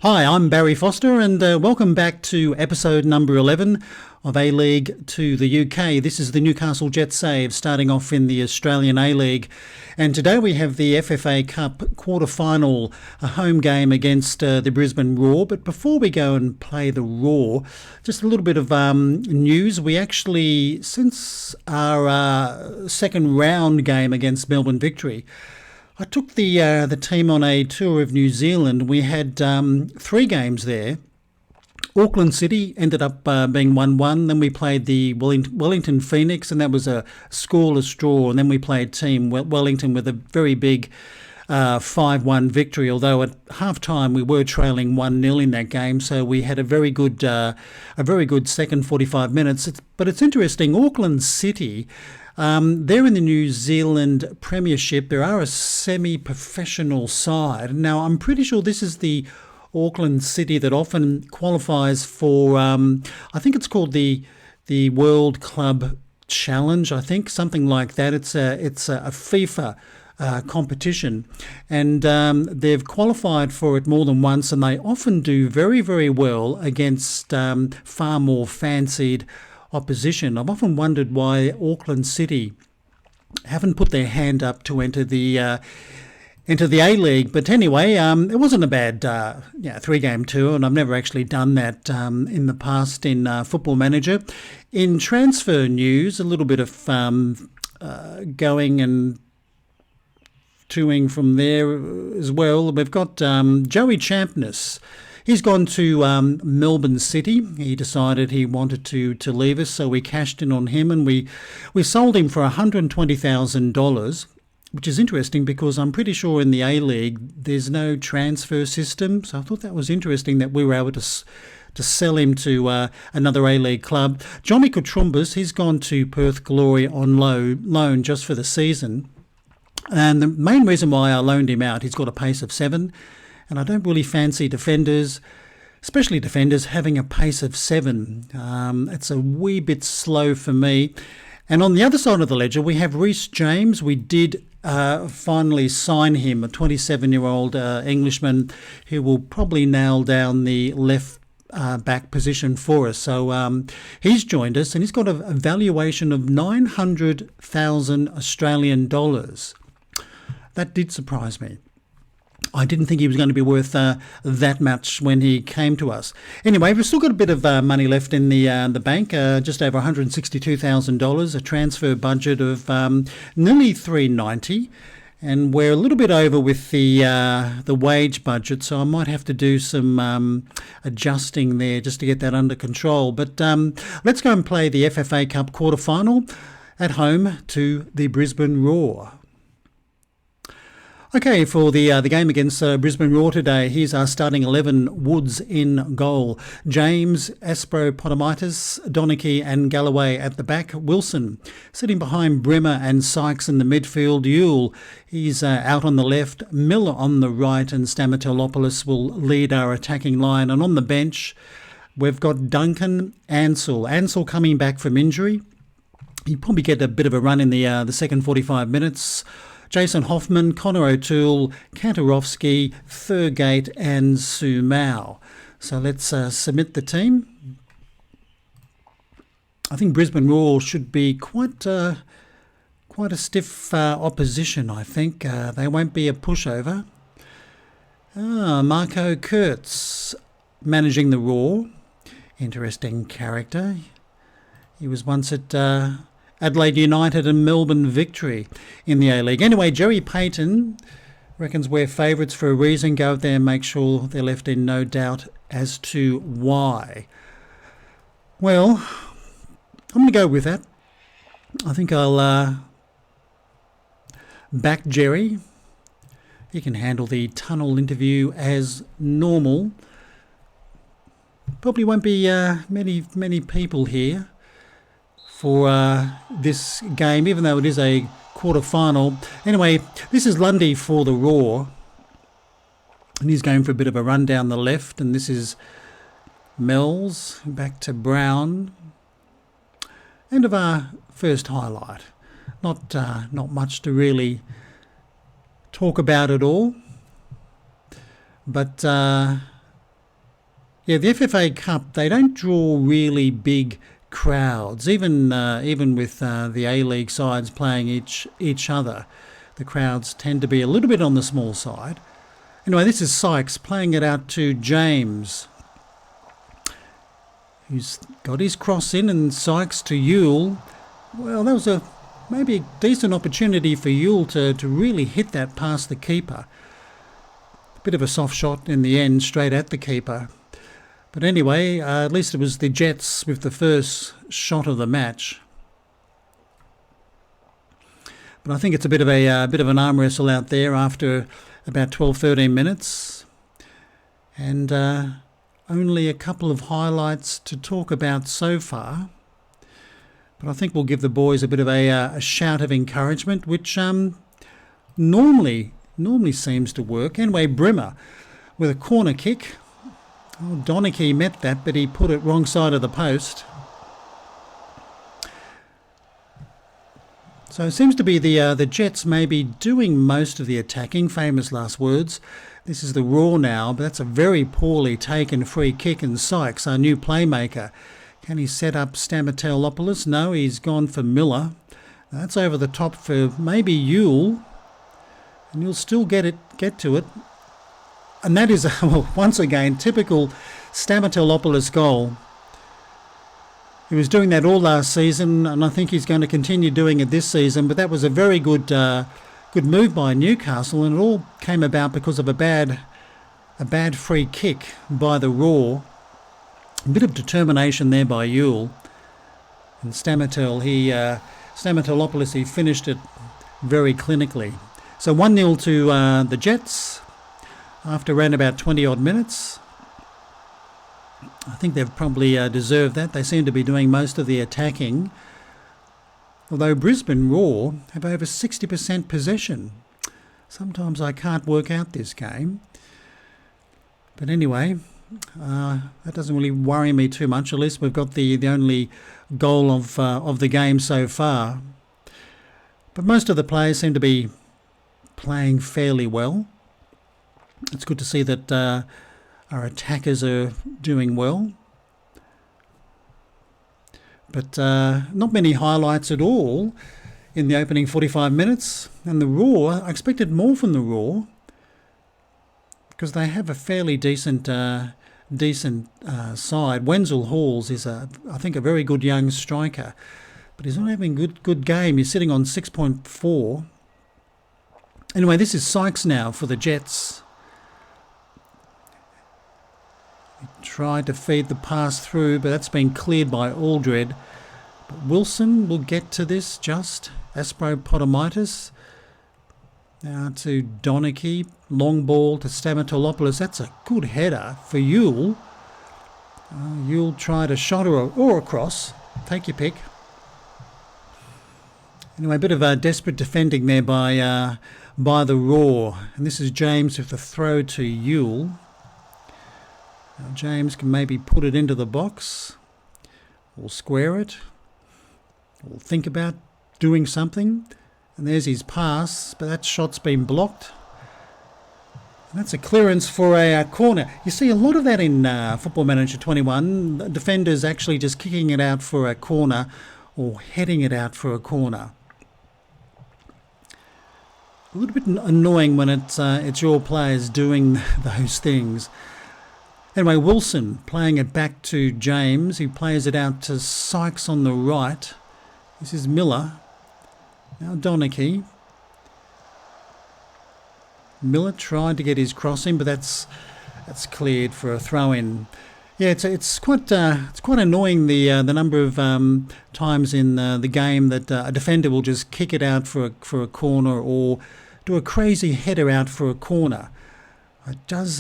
Hi, I'm Barry Foster, and welcome back to episode number 11 of A-League to the UK. This is the Newcastle Jet Save, starting off in the Australian A-League. And today we have the FFA Cup quarter-final, a home game against the Brisbane Roar. But before we go and play the Roar, just a little bit of news. We actually, since our second round game against Melbourne Victory, I took the team on a tour of New Zealand. We had 3 games there. Auckland City ended up being 1-1. Then we played the Wellington Phoenix, and that was a scoreless draw. And then we played Team Wellington with a very big 5-1 victory, although at half-time we were trailing 1-0 in that game. So we had a very good second 45 minutes. But it's interesting, Auckland City, they're in the New Zealand Premiership. They are a semi-professional side. Now, I'm pretty sure this is the Auckland City that often qualifies for, I think it's called the World Club Challenge, I think, something like that. It's a FIFA competition, and they've qualified for it more than once, and they often do very, very well against far more fancied opposition. I've often wondered why Auckland City haven't put their hand up to enter the A-League. But anyway, it wasn't a bad 3-game tour, and I've never actually done that in the past in Football Manager. In transfer news, a little bit of going and toing from there as well. We've got Joey Champness. He's gone to Melbourne City. He decided he wanted to leave us, so we cashed in on him, and we sold him for $120,000, which is interesting because I'm pretty sure in the A-League there's no transfer system. So I thought that was interesting that we were able to sell him to another A-League club. Johnny Kutrumbis, he's gone to Perth Glory on loan just for the season. And the main reason why I loaned him out, he's got a pace of 7. And I don't really fancy defenders, especially defenders, having a pace of 7. It's a wee bit slow for me. And on the other side of the ledger, we have Reece James. We did finally sign him, a 27-year-old Englishman who will probably nail down the left back position for us. So he's joined us, and he's got a valuation of 900,000 Australian dollars. That did surprise me. I didn't think he was going to be worth that much when he came to us. Anyway, we've still got a bit of money left in the bank, just over $162,000, a transfer budget of nearly $390, and we're a little bit over with the wage budget, so I might have to do some adjusting there just to get that under control. But let's go and play the FFA Cup quarter-final at home to the Brisbane Roar. Okay, for the game against Brisbane Roar today, here's our starting 11. Woods in goal. James, Aspro-Potomitis, Donachie and Galloway at the back. Wilson sitting behind Bremer and Sykes in the midfield. Yule, he's out on the left. Miller on the right, and Stamatelopoulos will lead our attacking line. And on the bench, we've got Duncan, Ansell. Ansell coming back from injury. He'll probably get a bit of a run in the second 45 minutes. Jason Hoffman, Connor O'Toole, Kantarowski, Thurgate and Sumau. So let's submit the team. I think Brisbane Roar should be quite a stiff opposition, I think. They won't be a pushover. Marco Kurtz managing the Roar. Interesting character. He was once at Adelaide United and Melbourne Victory in the A-League. Anyway, Jerry Payton reckons we're favourites for a reason. Go out there and make sure they're left in no doubt as to why. Well, I'm going to go with that. I think I'll back Jerry. He can handle the tunnel interview as normal. Probably won't be many people here for this game, even though it is a quarter-final. Anyway, this is Lundy for the Roar, and he's going for a bit of a run down the left, and this is Mells, back to Brown. End of our first highlight. Not much to really talk about at all, but Yeah, the FFA Cup, they don't draw really big crowds, even with the A-League sides playing each other. The crowds tend to be a little bit on the small side. Anyway, this is Sykes playing it out to James, who's got his cross in, and Sykes to Yule. Well, that was maybe a decent opportunity for Yule to really hit that past the keeper. Bit of a soft shot in the end, straight at the keeper. But anyway, at least it was the Jets with the first shot of the match. But I think it's a bit of an arm wrestle out there after about 12-13 minutes, and only a couple of highlights to talk about so far. But I think we'll give the boys a bit of a shout of encouragement, which normally seems to work. Anyway, Brimmer with a corner kick. Oh, Donachie met that, but he put it wrong side of the post. So it seems to be the Jets maybe doing most of the attacking, famous last words. This is the Raw now, but that's a very poorly taken free kick, and Sykes, our new playmaker. Can he set up Stamatelopoulos? No, he's gone for Miller. That's over the top for maybe Yule, and you'll still get to it. And that is, once again, typical Stamatelopoulos goal. He was doing that all last season, and I think he's going to continue doing it this season. But that was a very good move by Newcastle, and it all came about because of a bad free kick by the Raw. A bit of determination there by Yule. And Stamatelopoulos, he finished it very clinically. So 1-0 to the Jets after around about 20-odd minutes. I think they've probably deserved that. They seem to be doing most of the attacking. Although Brisbane Raw have over 60% possession. Sometimes I can't work out this game. But anyway, that doesn't really worry me too much. At least we've got the only goal of the game so far. But most of the players seem to be playing fairly well. It's good to see that our attackers are doing well. But not many highlights at all in the opening 45 minutes. And the Raw, I expected more from the Raw, because they have a fairly decent side. Wenzel Halls is, I think, a very good young striker, but he's not having a good game. He's sitting on 6.4. Anyway, this is Sykes now for the Jets. He tried to feed the pass through, but that's been cleared by Aldred. But Wilson will get to this just. Aspropotomitis. Now to Donachie. Long ball to Stamatelopoulos. That's a good header for Yule. Yule tried a shot or a cross. Take your pick. Anyway, a bit of desperate defending there by the Raw. And this is James with the throw to Yule. Now James can maybe put it into the box or square it or think about doing something. And there's his pass, but that shot's been blocked. And that's a clearance for a corner. You see a lot of that in Football Manager 21. The defenders actually just kicking it out for a corner or heading it out for a corner. A little bit annoying when it's your players doing those things. Anyway, Wilson playing it back to James. He plays it out to Sykes on the right. This is Miller. Now Donachie. Miller tried to get his crossing, but that's cleared for a throw-in. Yeah, it's quite annoying the number of times in the game that a defender will just kick it out for a corner or do a crazy header out for a corner. That does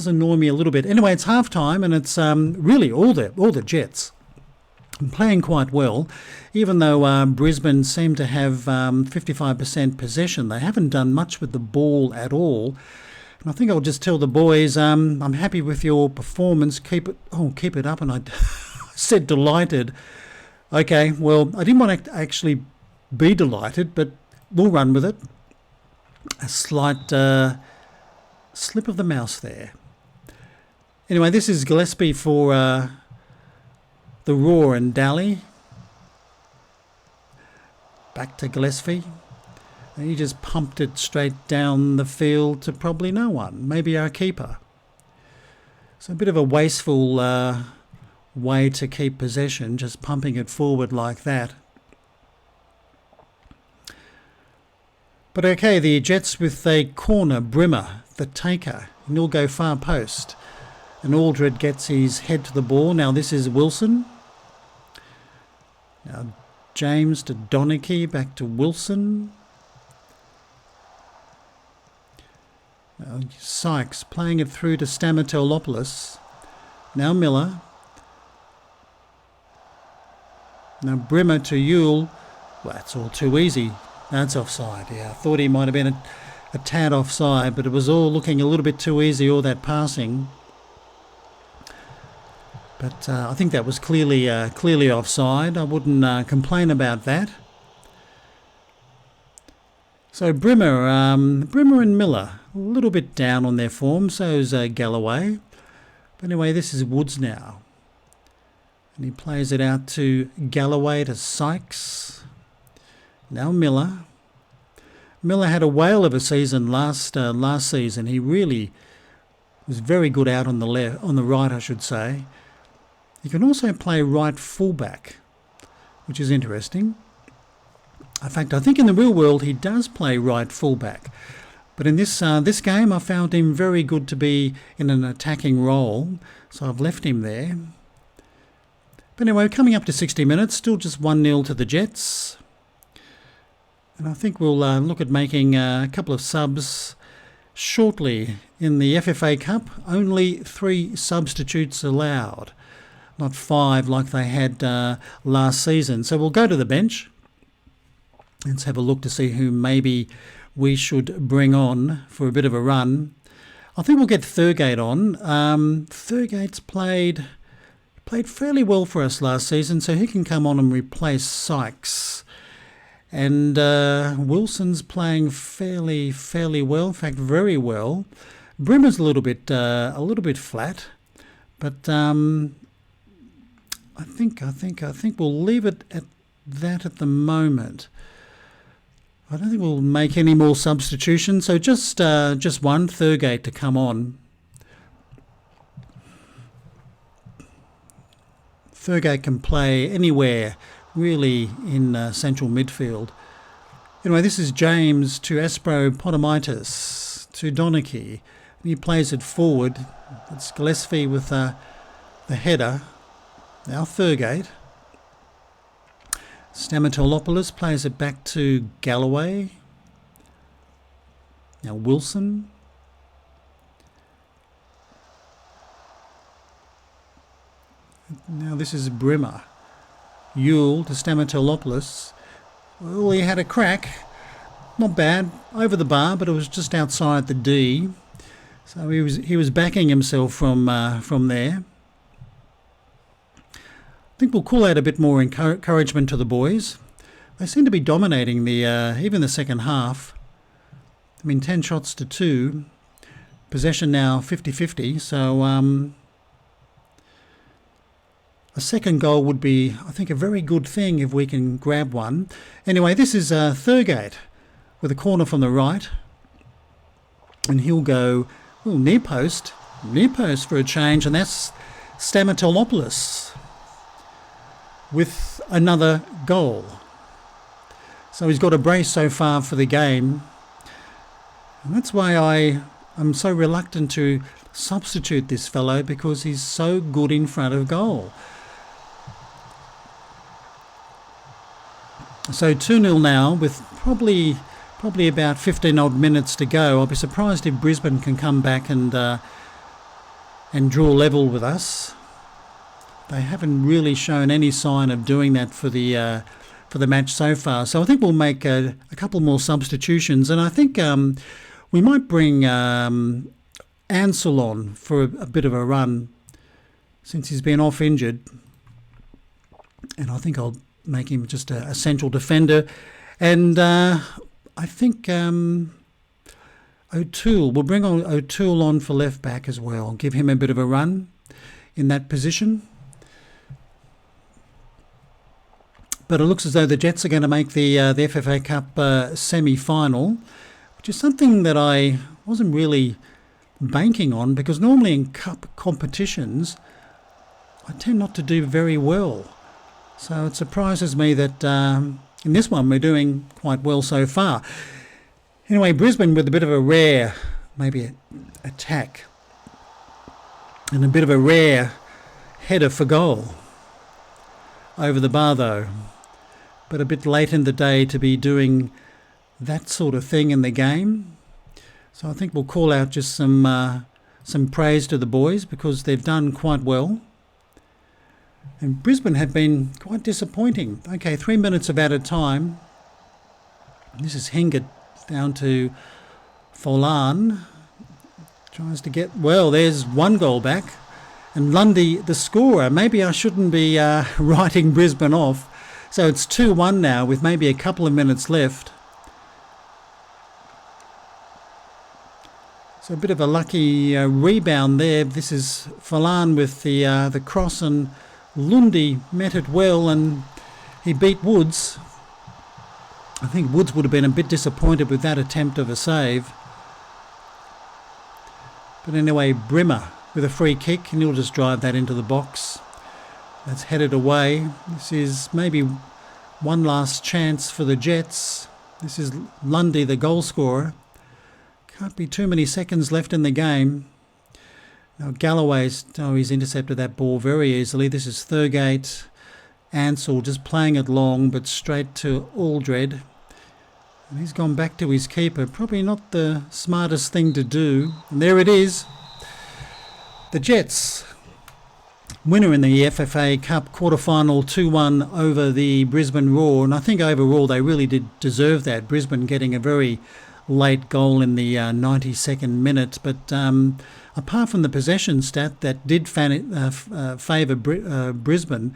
annoy me a little bit. Anyway, it's half time, and it's really all the Jets playing quite well, even though Brisbane seem to have 55% possession. They haven't done much with the ball at all. And I think I'll just tell the boys, I'm happy with your performance. Keep it up. And I said delighted. Okay, well, I didn't want to actually be delighted, but we'll run with it. A slight slip of the mouse there. Anyway, this is Gillespie for the Raw and Daly. Back to Gillespie. And he just pumped it straight down the field to probably no one, maybe our keeper. So a bit of a wasteful way to keep possession, just pumping it forward like that. But okay, the Jets with a corner, Brimmer, the taker, and he'll go far post. And Aldred gets his head to the ball. Now this is Wilson. Now James to Donachie, back to Wilson. Now Sykes playing it through to Stamatolopoulos. Now Miller. Now Brimmer to Ewell. Well, that's all too easy. That's offside. Yeah, I thought he might have been a tad offside, but it was all looking a little bit too easy, all that passing. But I think that was clearly offside. I wouldn't complain about that. So Brimmer and Miller, a little bit down on their form. So's Galloway. But anyway, this is Woods now. And he plays it out to Galloway to Sykes. Now Miller. Miller had a whale of a season last season. He really was very good out on the right, I should say. He can also play right fullback, which is interesting. In fact, I think in the real world he does play right fullback. But in this game, I found him very good to be in an attacking role, so I've left him there. But anyway, coming up to 60 minutes, still just 1-0 to the Jets. And I think we'll look at making a couple of subs shortly. In the FFA Cup, only 3 substitutes allowed, not 5 like they had last season. So we'll go to the bench. Let's have a look to see who maybe we should bring on for a bit of a run. I think we'll get Thurgate on. Thurgate's played fairly well for us last season, so he can come on and replace Sykes. And Wilson's playing fairly well, in fact, very well. Brimmer's a little bit flat, but I think we'll leave it at that at the moment. I don't think we'll make any more substitutions, so just one Thurgate to come on. Thurgate can play anywhere, really, in central midfield. Anyway, this is James to Aspro-Potomitis, to Donachie. He plays it forward. It's Gillespie with the header. Now Thurgate. Stamatolopoulos plays it back to Galloway. Now Wilson. Now this is Brimmer. Ewell to Stamatolopoulos. Well, he had a crack. Not bad. Over the bar, but it was just outside the D. So he was backing himself from there. I think we'll call out a bit more encouragement to the boys. They seem to be dominating even the second half. I mean, 10 shots to 2. Possession now 50-50. So a second goal would be, I think, a very good thing if we can grab one. Anyway, this is Thurgate with a corner from the right. And he'll go near post for a change. And that's Stamatolopoulos with another goal. So he's got a brace so far for the game. And that's why I'm so reluctant to substitute this fellow, because he's so good in front of goal. So 2-0 now with probably about 15 odd minutes to go. I'll be surprised if Brisbane can come back and draw level with us. They haven't really shown any sign of doing that for the match so far. So I think we'll make a couple more substitutions, and I think we might bring Ansell on for a bit of a run since he's been off injured, and I think I'll make him just a central defender. And I think O'Toole. We'll bring O'Toole on for left back as well. Give him a bit of a run in that position. But it looks as though the Jets are going to make the FFA Cup semi-final, which is something that I wasn't really banking on, because normally in cup competitions I tend not to do very well. So it surprises me that in this one we're doing quite well so far. Anyway, Brisbane with a bit of a rare, maybe attack, and a bit of a rare header for goal over the bar though. But a bit late in the day to be doing that sort of thing in the game. So I think we'll call out just some praise to the boys, because they've done quite well. And Brisbane have been quite disappointing. Okay, 3 minutes of added time. This is Hingert down to Folan. Tries to get... Well, there's one goal back. And Lundy, the scorer. Maybe I shouldn't be writing Brisbane off. So it's 2-1 now with maybe a couple of minutes left. So a bit of a lucky rebound there. This is Folan with the cross, and Lundy met it well and he beat Woods. I think Woods would have been a bit disappointed with that attempt of a save. But anyway, Brimmer with a free kick, and he'll just drive that into the box. That's headed away. This is maybe one last chance for the Jets. This is Lundy, the goal scorer. Can't be too many seconds left in the game. Now Galloway's, he's intercepted that ball very easily. This is Thurgate. Ansell just playing it long, but straight to Aldred. And he's gone back to his keeper. Probably not the smartest thing to do. And there it is. The Jets, winner in the FFA Cup quarterfinal, 2-1 over the Brisbane Roar. And I think overall they really did deserve that. Brisbane getting a very late goal in the 92nd minute. But apart from the possession stat that did favour Brisbane,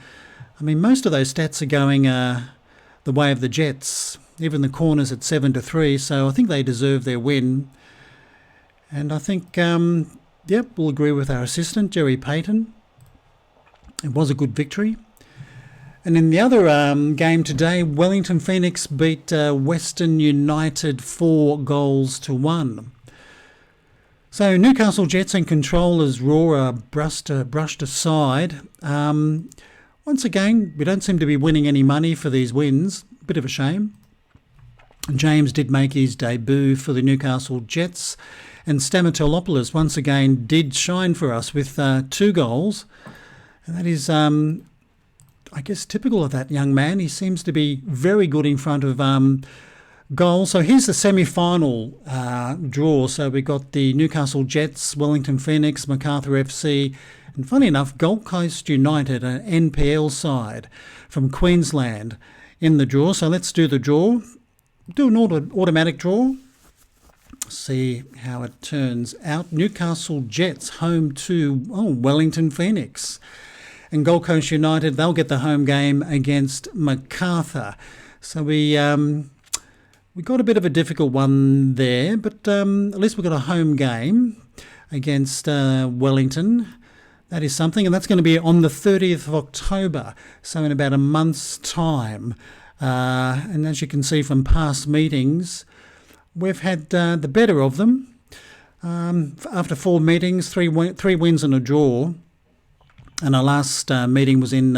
I mean, most of those stats are going the way of the Jets. Even the corners at 7-3. So I think they deserve their win. And I think... Yep, we'll agree with our assistant, Jerry Payton. It was a good victory. And in the other game today, Wellington Phoenix beat Western United 4-1. So Newcastle Jets in control as Roar brushed aside. Once again, we don't seem to be winning any money for these wins. Bit of a shame. James did make his debut for the Newcastle Jets. And Stamatolopoulos once again did shine for us with 2 goals. And that is, I guess, typical of that young man. He seems to be very good in front of goal. So here's the semi-final draw. So we got the Newcastle Jets, Wellington Phoenix, Macarthur FC, and funny enough, Gold Coast United, an NPL side from Queensland in the draw. So let's do the draw. Do an automatic draw. See how it turns out. Newcastle Jets home to Wellington Phoenix. And Gold Coast United, they'll get the home game against Macarthur. So we got a bit of a difficult one there, but at least we've got a home game against Wellington. That is something, and that's going to be on the 30th of October, so in about a month's time. And as you can see from past meetings, we've had the better of them. After 4 meetings, three wins and a draw. And our last meeting was in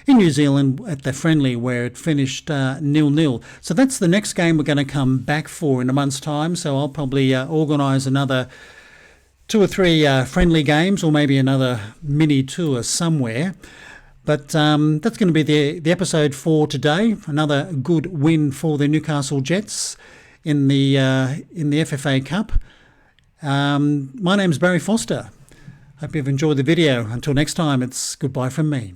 New Zealand at the friendly, where it finished 0-0. So that's the next game we're going to come back for in a month's time. So I'll probably organise another 2 or 3 friendly games, or maybe another mini tour somewhere. But that's going to be the episode for today. Another good win for the Newcastle Jets in the FFA Cup. My name's Barry Foster. Hope you've enjoyed the video. Until next time, it's goodbye from me.